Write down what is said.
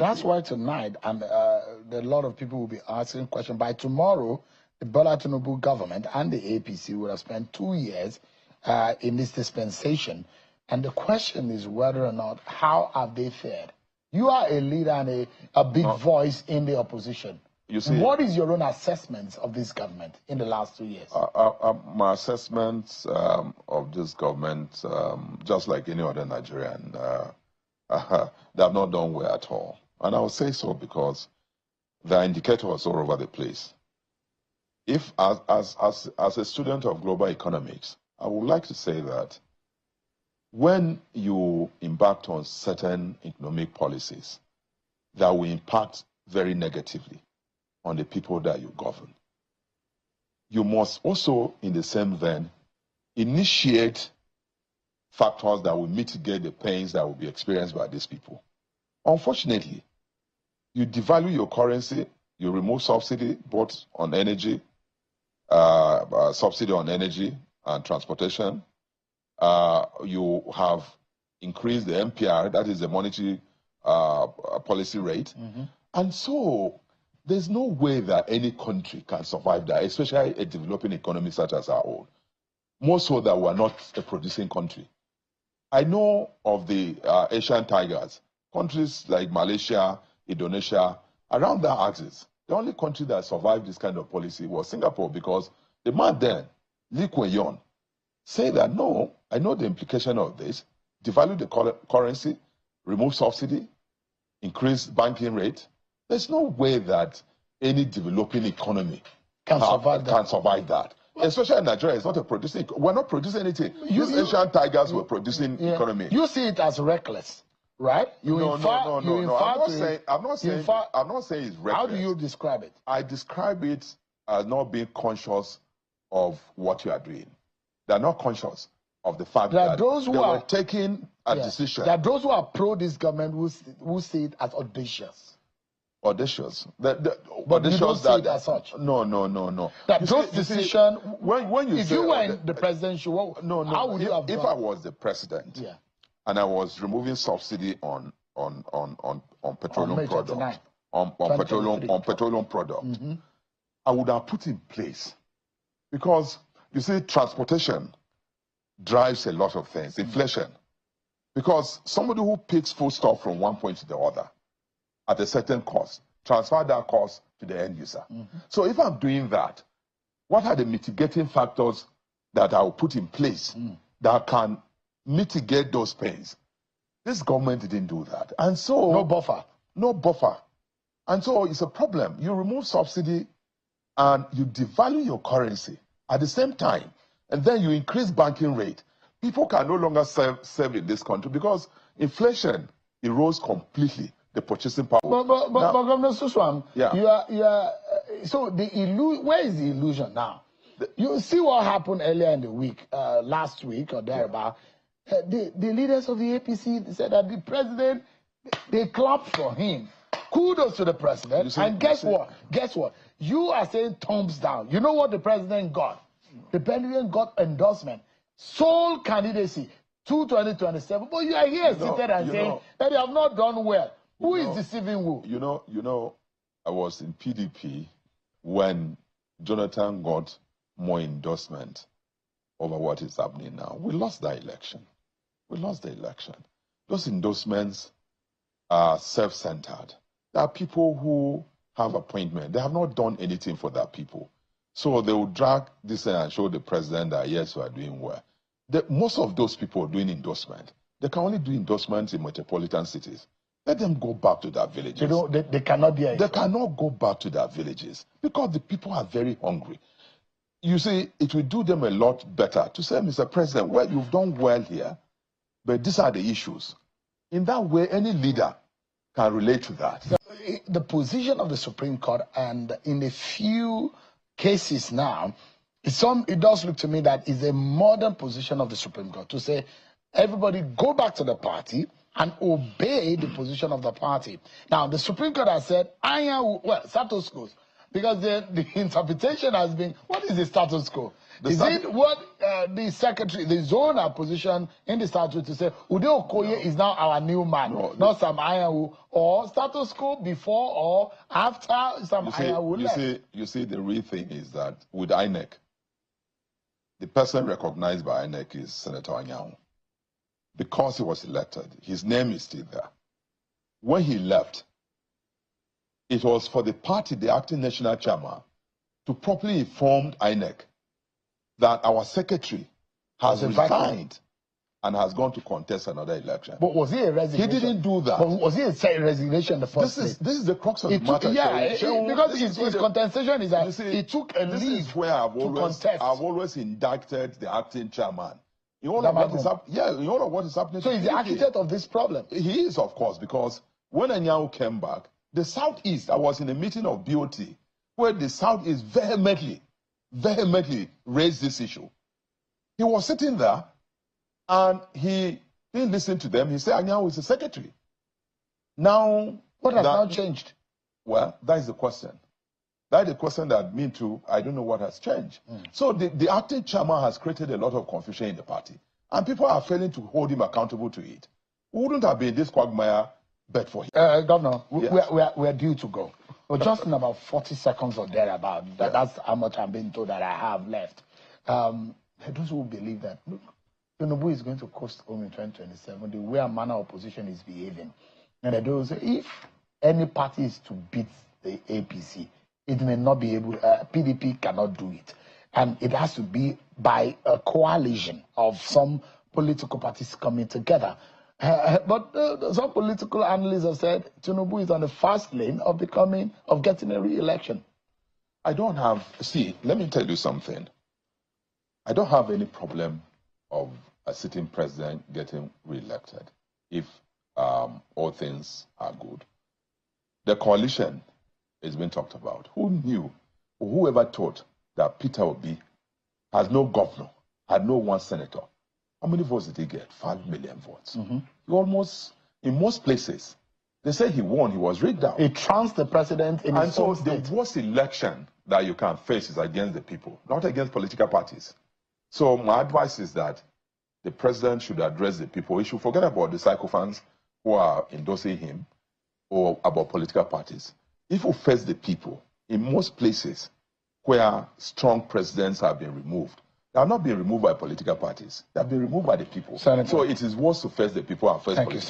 that's why tonight, and a lot of people will be asking questions. By tomorrow, the Bola Tinubu government and the APC will have spent 2 years in this dispensation. And the question is whether or not, how have they fared? You are a leader and a big voice in the opposition. You see, what is your own assessment of this government in the last 2 years? My assessment of this government, just like any other Nigerian, they have not done well at all. And I will say so because the indicators all over the place. If, as a student of global economics, I would like to say that when you embark on certain economic policies that will impact very negatively on the people that you govern, you must also, in the same vein, initiate factors that will mitigate the pains that will be experienced by these people. Unfortunately, you devalue your currency, you remove subsidy both on energy, subsidy on energy and transportation. You have increased the MPR, that is the monetary policy rate. And so there's no way that any country can survive that, especially a developing economy such as our own. More so that we're not a producing country. I know of the Asian tigers, countries like Malaysia, Indonesia, around that axis. The only country that survived this kind of policy was Singapore, because the man then, Lee Kuan Yew, say that, no, I know the implication of this, devalue the currency, remove subsidy, increase banking rate. There's no way that any developing economy can survive that. Especially in Nigeria, it's not a producing. We're not producing anything. These Asian tigers were producing economy. You see it as reckless, right? I'm not saying it's reckless. How do you describe it? I describe it as not being conscious of what you are doing. They're not conscious of the fact that those who are taking a decision. There are those who are pro this government who see it as audacious. Audacious. But you don't see it as such. No. That those decision. When you if you were in the presidential, how would you have done? If I was the president, and I was removing subsidy on petroleum products, on petroleum products, I would have put in place, because you see, transportation drives a lot of things, inflation, because somebody who picks food stuff from one point to the other at a certain cost, transfer that cost to the end user. So if I'm doing that, what are the mitigating factors that I will put in place that can mitigate those pains? This government didn't do that. And so... No buffer. No buffer. And so it's a problem. You remove subsidy and you devalue your currency at the same time, and then you increase banking rate. People can no longer save in this country because inflation erodes completely the purchasing power. But Governor Suswam, so where is the illusion now? You see what happened earlier in the week, last week or thereabout. The leaders of the APC said that the president, they clapped for him. Kudos to the president. And guess what? Guess what? You are saying thumbs down. You know what the president got? The president got endorsement, sole candidacy to 2027. But you are here seated and saying that they have not done well. Who is deceiving who? You know, I was in PDP when Jonathan got more endorsement over what is happening now. We lost that election. We lost the election. Those endorsements are self-centered. There are people who have appointment. They have not done anything for their people. So they will drag this and show the president that, yes, we are doing well. Most of those people doing endorsement, they can only do endorsements in metropolitan cities. Let them go back to their villages. They cannot be. They cannot go back to their villages because the people are very hungry. You see, it will do them a lot better to say, Mr. President, well, you've done well here, but these are the issues. In that way, any leader can relate to that. The position of the Supreme Court, and in a few cases now, it does look to me that is a modern position of the Supreme Court to say, everybody go back to the party and obey the position of the party. Now, the Supreme Court has said, status quo. because the interpretation has been, what is the status quo? Is it what the secretary, the zonal position in the statute to say, Ude Okoye is now our new man, not Sam Ayawu, or status quo before or after Sam Ayawu left? You see, the real thing is that with INEC, the person recognized by INEC is Senator Anyanwu. Because he was elected, his name is still there. When he left, it was for the party, the acting national chairman, to properly inform INEC that our secretary has resigned and has gone to contest another election. But was he a resignation? He didn't do that. But was he a resignation in the first place? This is the crux of the matter. Yeah, because his contestation is that he took a leave. This is where I've always indicted the acting chairman. In all of what is happening. So he's the architect of this problem. He is, of course, because when Anyanwu came back, the Southeast, I was in a meeting of BOT, where the Southeast vehemently raised this issue. He was sitting there, and he didn't listen to them. He said, Anyanwu is the secretary. Now, what has now changed? Well, that is the question. That is the question that me too, I don't know what has changed. So the acting chairman has created a lot of confusion in the party. And people are failing to hold him accountable to it. We wouldn't have been this quagmire bet for him. Governor, we're due to go. But just in about 40 seconds or thereabout, that's how much I'm being told that I have left. Those who believe that, look, Tinubu is going to coast home in 2027, the way a manner opposition is behaving. And those, if any party is to beat the APC, it may not be able, PDP cannot do it. And it has to be by a coalition of some political parties coming together. But some political analysts have said Tinubu is on the fast lane of getting a re-election. Let me tell you something. I don't have any problem of a sitting president getting re-elected if all things are good. The coalition is being talked about. Who knew, or whoever thought that Peter Obi has no governor, had no one senator? How many votes did he get? 5 million votes. He almost, in most places, they say he won, he was rigged out. He trounced the president in his own state. The worst election that you can face is against the people, not against political parties. So my advice is that the president should address the people. He should forget about the sycophants who are endorsing him or about political parties. If we face the people, in most places where strong presidents have been removed, they have not been removed by political parties. They have been removed by the people. Senator. So it is worse to face the people and face political parties.